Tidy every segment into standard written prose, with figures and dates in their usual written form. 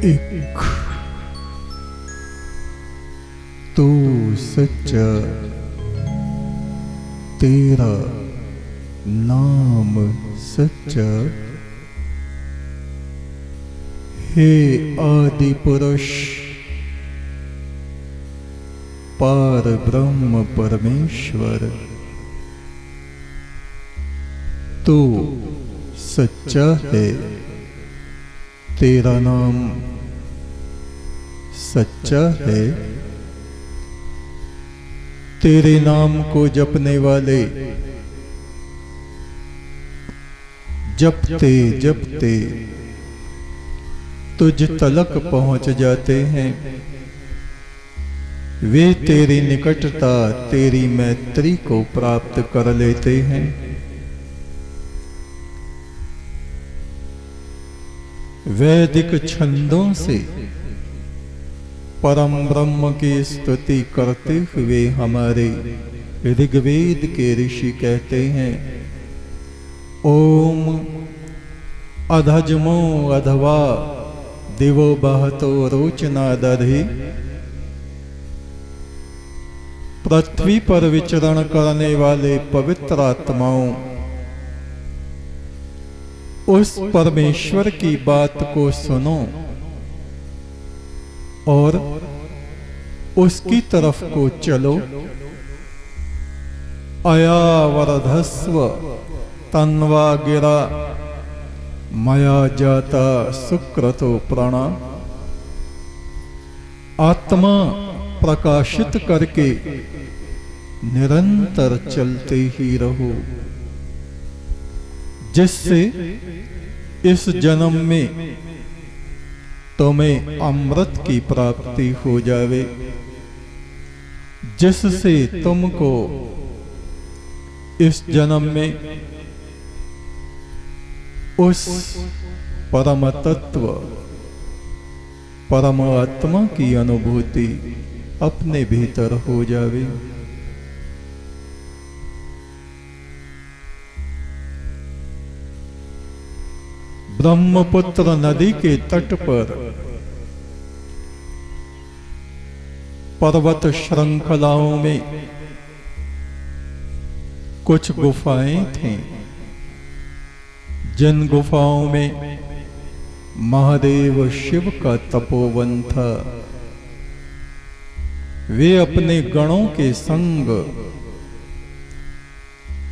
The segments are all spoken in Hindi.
एक तू सच्चा, तेरा नाम सच्चा। हे आदि पुरुष पार ब्रह्म परमेश्वर, तू सच्चा है, तेरा नाम सच्चा है। तेरे नाम को जपने वाले जपते जपते तुझ तलक पहुंच जाते हैं। वे तेरी निकटता, तेरी मैत्री को प्राप्त कर लेते हैं। वैदिक छंदों से परम ब्रह्म की स्तुति करते हुए हमारे ऋग्वेद के ऋषि कहते हैं, ओम अधजमो अधवा दिवो बहतो रोचना दधि। पृथ्वी पर विचरण करने वाले पवित्र आत्माओं, उस परमेश्वर की बात को सुनो और उसकी तरफ को चलो। अयावरधस्व तन्वा गिरा मया जाता सुक्रतो प्रणा। आत्मा प्रकाशित करके निरंतर चलते ही रहो, जिससे इस जन्म में तुम्हें अमृत की प्राप्ति हो जावे, जिससे तुमको इस जन्म में उस परम तत्व परमात्मा की अनुभूति अपने भीतर हो जावे। ब्रह्मपुत्र नदी के तट पर पर्वत श्रृंखलाओं में कुछ गुफाएं थीं, जिन गुफाओं में महादेव शिव का तपोवन था। वे अपने गणों के संग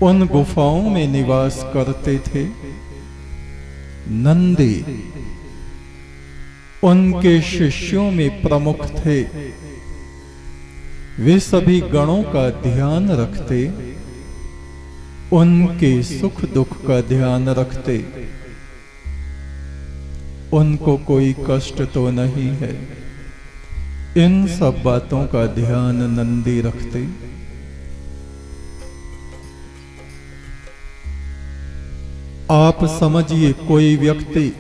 उन गुफाओं में निवास करते थे। नंदी उनके शिष्यों में प्रमुख थे। वे सभी गणों का ध्यान रखते, उनके सुख दुख का ध्यान रखते। उनको कोई कष्ट तो नहीं है, इन सब बातों का ध्यान नंदी रखते। आप समझिए, कोई व्यक्ति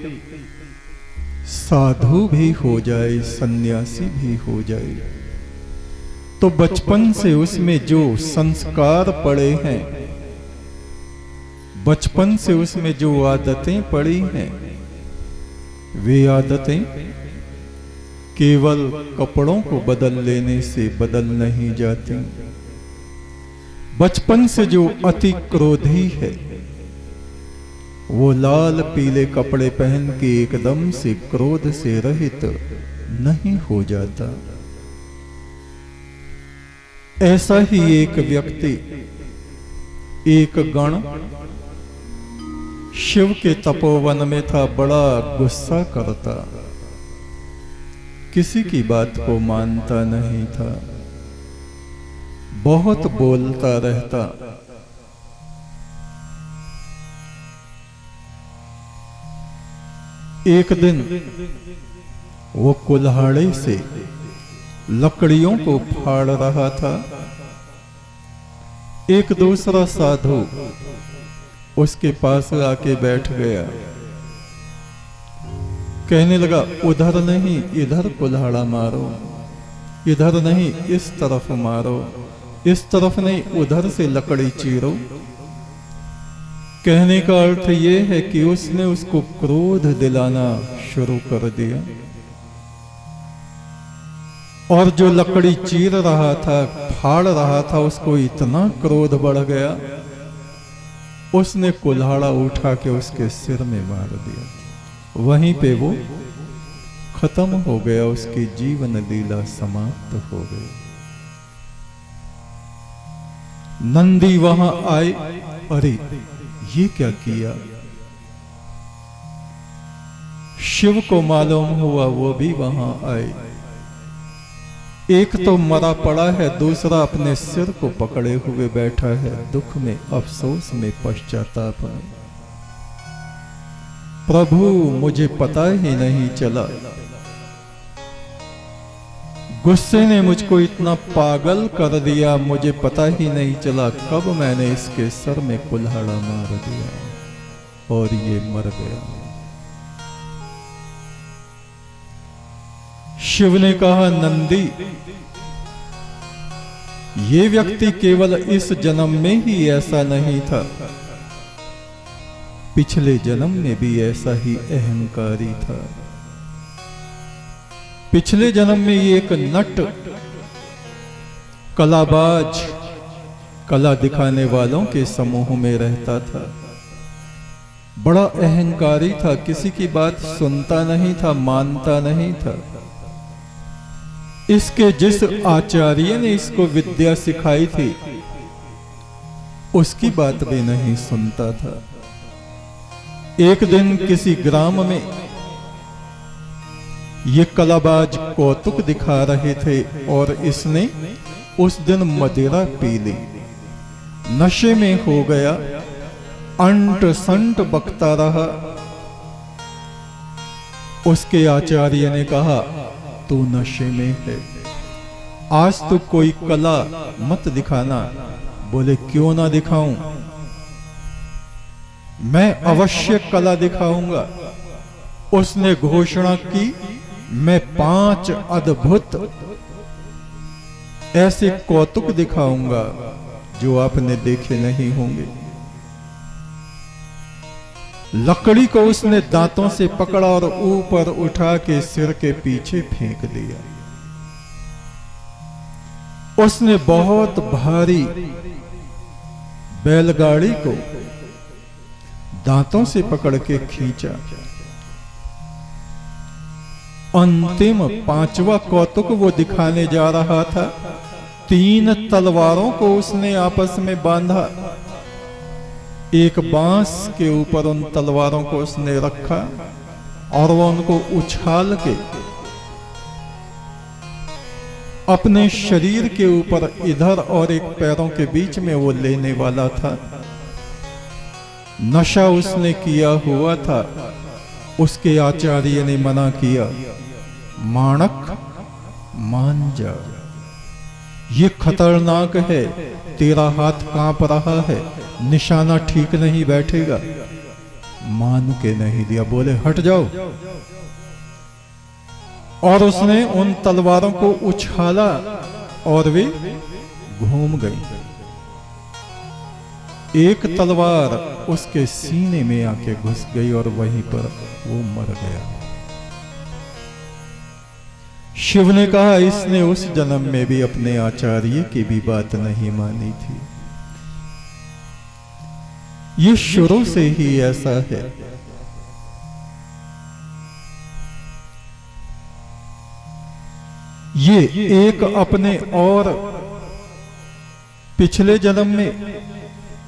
साधु भी हो जाए, सन्यासी भी हो जाए, तो बचपन से उसमें जो संस्कार पड़े हैं, बचपन से उसमें जो आदतें पड़ी हैं, वे आदतें केवल कपड़ों को बदल लेने से बदल नहीं जाती। बचपन से जो अति क्रोधी है, वो लाल पीले कपड़े पहन के एकदम से क्रोध से रहित नहीं हो जाता। ऐसा ही एक व्यक्ति, एक गण शिव के तपोवन में था, बड़ा गुस्सा करता, किसी की बात को मानता नहीं था, बहुत बोलता रहता। एक दिन वो कुल्हाड़े से लकड़ियों को फाड़ रहा था। एक दूसरा साधु उसके पास आके बैठ गया, कहने लगा, उधर नहीं इधर कुल्हाड़ा मारो, इधर नहीं इस तरफ मारो, इस तरफ नहीं उधर से लकड़ी चीरो। कहने का अर्थ यह है कि उसने उसको क्रोध दिलाना शुरू कर दिया। और जो लकड़ी चीर रहा था, फाड़ रहा था, उसको इतना क्रोध बढ़ गया, उसने कुल्हाड़ा उठा के उसके सिर में मार दिया। वहीं पे वो खत्म हो गया, उसकी जीवन लीला समाप्त हो गई। नंदी वहां आए, अरे ये क्या किया? शिव को मालूम हुआ, वो भी वहां आए। एक तो मरा पड़ा है, दूसरा अपने सिर को पकड़े हुए बैठा है, दुख में, अफसोस में, पश्चाताप में। प्रभु मुझे पता ही नहीं चला, गुस्से ने मुझको इतना पागल कर दिया, मुझे पता ही नहीं चला कब मैंने इसके सर में कुल्हाड़ा मार दिया और ये मर गया। शिव ने कहा, नंदी, ये व्यक्ति केवल इस जन्म में ही ऐसा नहीं था, पिछले जन्म में भी ऐसा ही अहंकारी था। पिछले जन्म में ये एक नट, कलाबाज, कला दिखाने वालों के समूह में रहता था। बड़ा अहंकारी था, किसी की बात सुनता नहीं था, मानता नहीं था। इसके जिस आचार्य ने इसको विद्या सिखाई थी, उसकी बात भी नहीं सुनता था। एक दिन किसी ग्राम में ये कलाबाज कौतुक दिखा रहे थे और इसने उस दिन मदिरा पी ली, नशे में हो गया, अंट संट बकता रहा। उसके आचार्य ने कहा, तू नशे में है, आज तो कोई कला मत दिखाना। बोले, क्यों ना दिखाऊं, मैं अवश्य कला दिखाऊंगा। उसने घोषणा की, मैं 5 अद्भुत ऐसे कौतुक दिखाऊंगा जो आपने देखे नहीं होंगे। लकड़ी को उसने दांतों से पकड़ा और ऊपर उठा के सिर के पीछे फेंक दिया। उसने बहुत भारी बैलगाड़ी को दांतों से पकड़ के खींचा। अंतिम 5वां कौतुक वो दिखाने जा रहा था। 3 तलवारों को उसने आपस में बांधा, एक बांस के ऊपर उन तलवारों को उसने रखा और वो उनको उछाल के अपने शरीर के ऊपर इधर और एक पैरों के बीच में वो लेने वाला था। नशा उसने किया हुआ था। उसके आचार्य ने मना किया, माणक मान जा, ये खतरनाक है, तेरा हाथ कांप रहा है, निशाना ठीक नहीं बैठेगा। मान के नहीं दिया, बोले हट जाओ। और उसने उन तलवारों को उछाला और वे घूम गई। एक तलवार उसके सीने में आके घुस गई और वहीं पर वो मर गया। शिव ने कहा, इसने उस जन्म में भी अपने आचार्य की भी बात नहीं मानी थी। ये शुरू से ही ऐसा है। ये एक अपने और पिछले जन्म में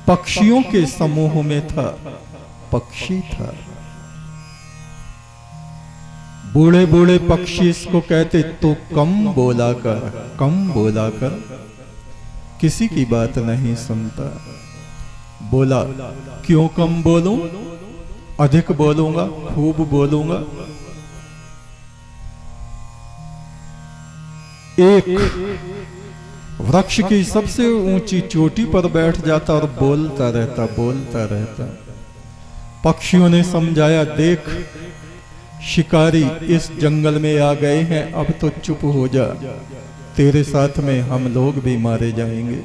पक्षियों के समूह में था, पक्षी था। बूढ़े बूढ़े पक्षी इसको कहते, तो कम बोला कर, किसी की बात नहीं सुनता। बोला, क्यों कम बोलूं, अधिक बोलूंगा, खूब बोलूंगा। एक वृक्ष की सबसे ऊंची चोटी पर बैठ जाता और बोलता रहता। पक्षियों ने समझाया, देख शिकारी इस जंगल में आ गए हैं, अब तो चुप हो जा, तेरे साथ में हम लोग भी मारे जाएंगे।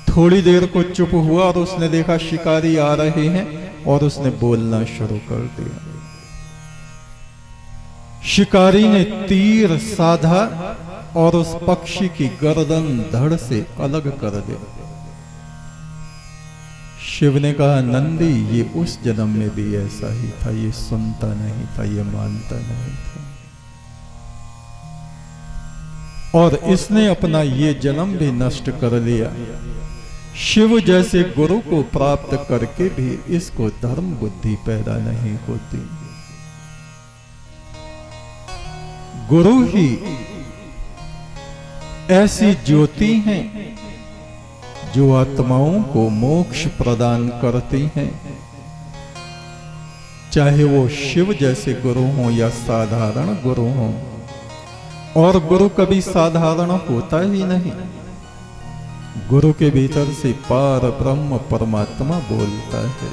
थोड़ी देर को चुप हुआ और उसने देखा शिकारी आ रहे हैं और उसने बोलना शुरू कर दिया। शिकारी ने तीर साधा और उस पक्षी की गर्दन धड़ से अलग कर दे। शिव ने कहा, नंदी ये उस जन्म में भी ऐसा ही था, ये सुनता नहीं था, ये मानता नहीं था, और इसने अपना ये जन्म भी नष्ट कर लिया। शिव जैसे गुरु को प्राप्त करके भी इसको धर्म बुद्धि पैदा नहीं होती। गुरु ही ऐसी ज्योति हैं जो आत्माओं को मोक्ष प्रदान करती हैं, चाहे वो शिव जैसे गुरु हों या साधारण गुरु हों। और गुरु कभी साधारण होता ही नहीं। गुरु के भीतर से पार ब्रह्म परमात्मा बोलता है।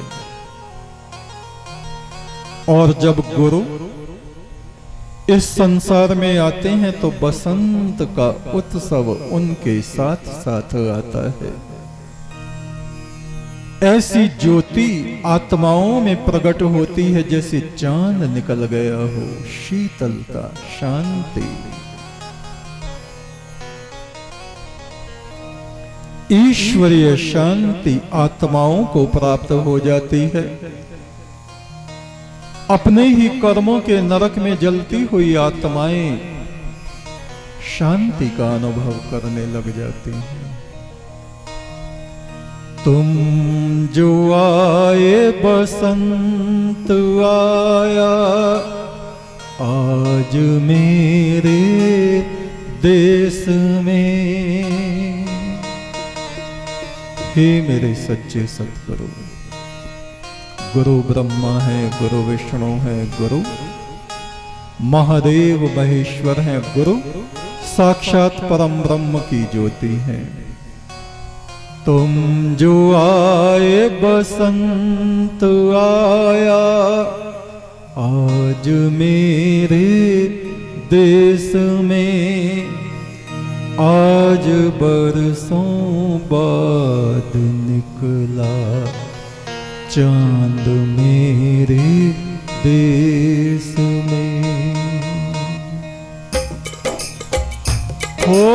और जब गुरु इस संसार में आते हैं तो बसंत का उत्सव उनके साथ साथ आता है। ऐसी ज्योति आत्माओं में प्रकट होती है जैसे चांद निकल गया हो, शीतलता, शांति। ईश्वरीय शांति आत्माओं को प्राप्त हो जाती है। अपने ही कर्मों के नरक में जलती हुई आत्माएं शांति का अनुभव करने लग जाती हैं। तुम जो आए बसंत आया आज मेरे देश में। हे मेरे सच्चे सतगुरु, गुरु ब्रह्मा है, गुरु विष्णु है, गुरु महादेव महेश्वर है, गुरु साक्षात परम ब्रह्म की ज्योति है। तुम जो आए बसंत आया आज मेरे देश में। आज बरसों बाद निकला चांद मेरे देश में। हो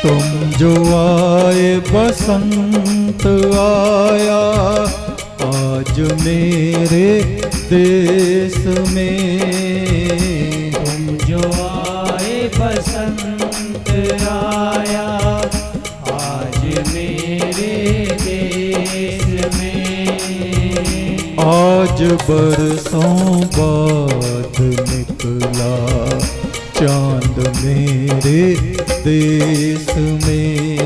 तुम जो आए बसंत आया आज मेरे देश में। तुम जो आए बसंत आया आज मेरे देश में। आज बरसों बाद निकला चांद मेरे देश में।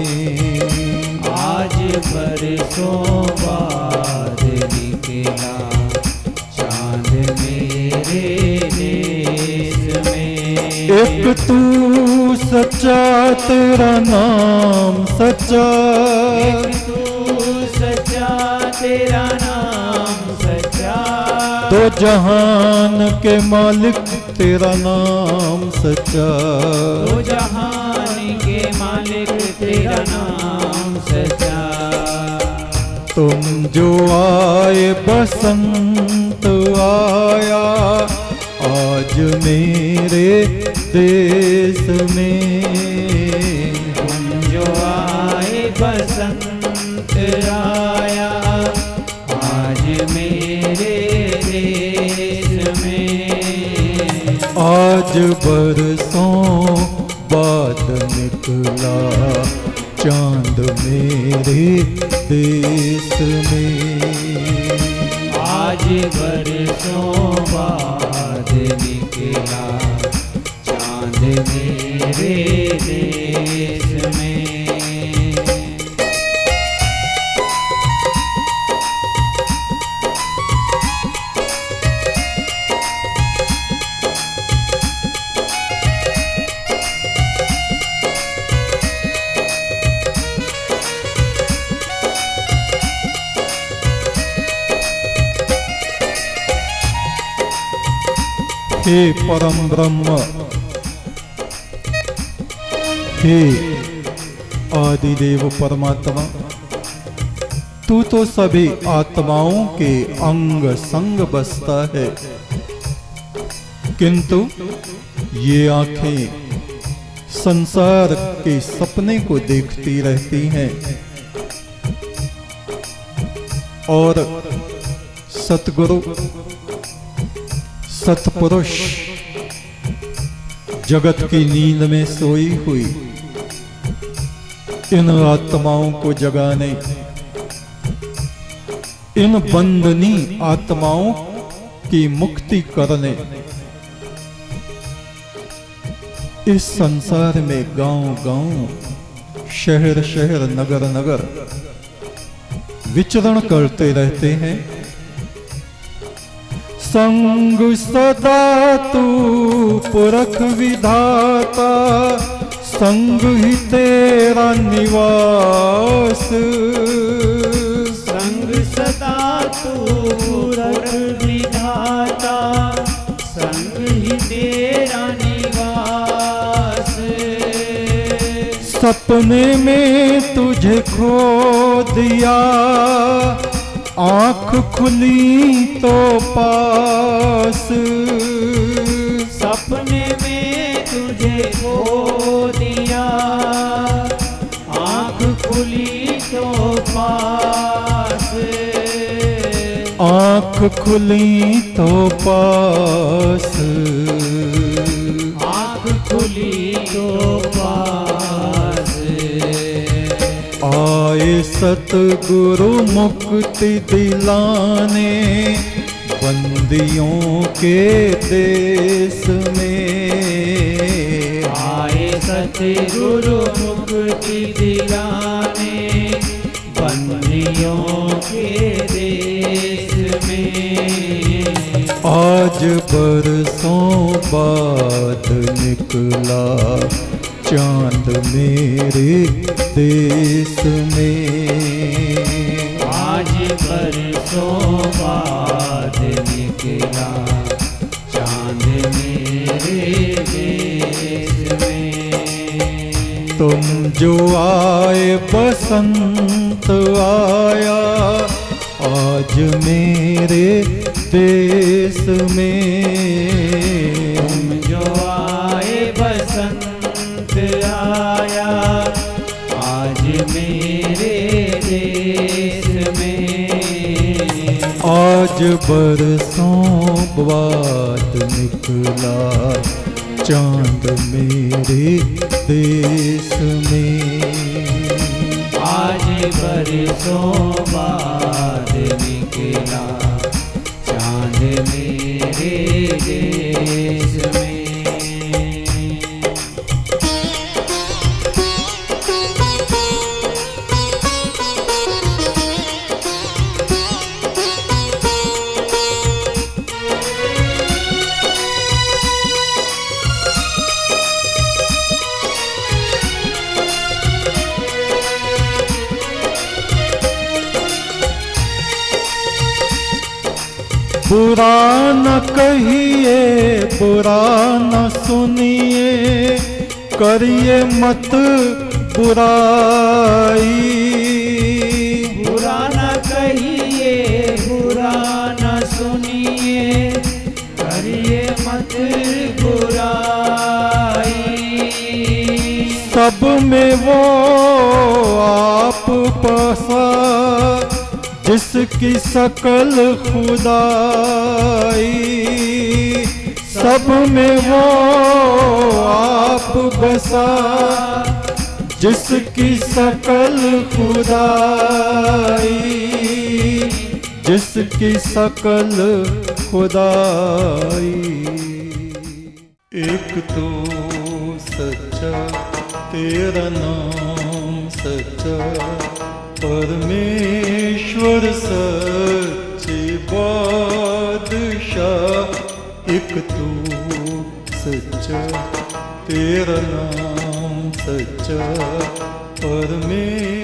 आज बरसों बाद निकला चांद मेरे देश में। एक तू सच्चा तेरा नाम सच्चा। एक तू सच्चा तेरा नाम सच्चा। दो जहान के मालिक तेरा नाम सच्चा। दो जहान के मालिक तेरा नाम सच्चा। तुम जो आए बसंत आया आज मेरे देश में। तुम जो आए बसंत आया आज मेरे देश में। आज बरसों बाद निकला चांद मेरे देश में। आज बरसों बाद निकला चांद मेरे देश में। हे परम ब्रह्म, हे आदिदेव परमात्मा, तू तो सभी आत्माओं के अंग संग बसता है, किंतु ये आंखें संसार के सपने को देखती रहती हैं और सतगुरु सतपुरुष जगत की नींद में सोई हुई इन आत्माओं को जगाने, इन बंधनी आत्माओं की मुक्ति करने इस संसार में गांव-गांव, शहर-शहर, नगर-नगर विचरण करते रहते हैं। संग सदा तू पुरख विधाता, संग ही तेरा निवास। संग सदा तू पुरख विधाता, संग ही तेरा निवास। सपने में तुझे खो दिया, आँख खुली तो पास। सपने में तुझे खो दिया, आँख खुली तो पास। आँख खुली तो पास, आँख खुली तो पास। आए सतगुरु मुक्ति दिलाने, बंदियों के देश में। आए सतगुरु मुक्ति दिलाने, बंदियों के देश में। आज बरसों बाद निकला चांद मेरे देश में। आज बरसों बाद निकला चांद मेरे देश में। तुम जो आए बसंत आया आज मेरे देश में। तुम जो आए बसंत आया आज मेरे देश में। आज बरसों बाद निकला चांद मेरे देश में। आज बरसों बाद निकला चांद मेरे देश में। बुरा न कहिए बुरा न सुनिए, करिए मत बुराई। बुरा न कहिए बुरा न सुनिए, करिए मत बुराई। सब में वो आप बसा जिसकी सकल खुदाई। सब में वो आप बसा जिसकी सकल खुदाई। जिसकी सकल खुदाई। एक तो सच्चा तेरा नाम सच्चा, परमेश्वर सच्चे बादशाह। एक तू सच्चा तेरा नाम सच्चा, परमेश्वर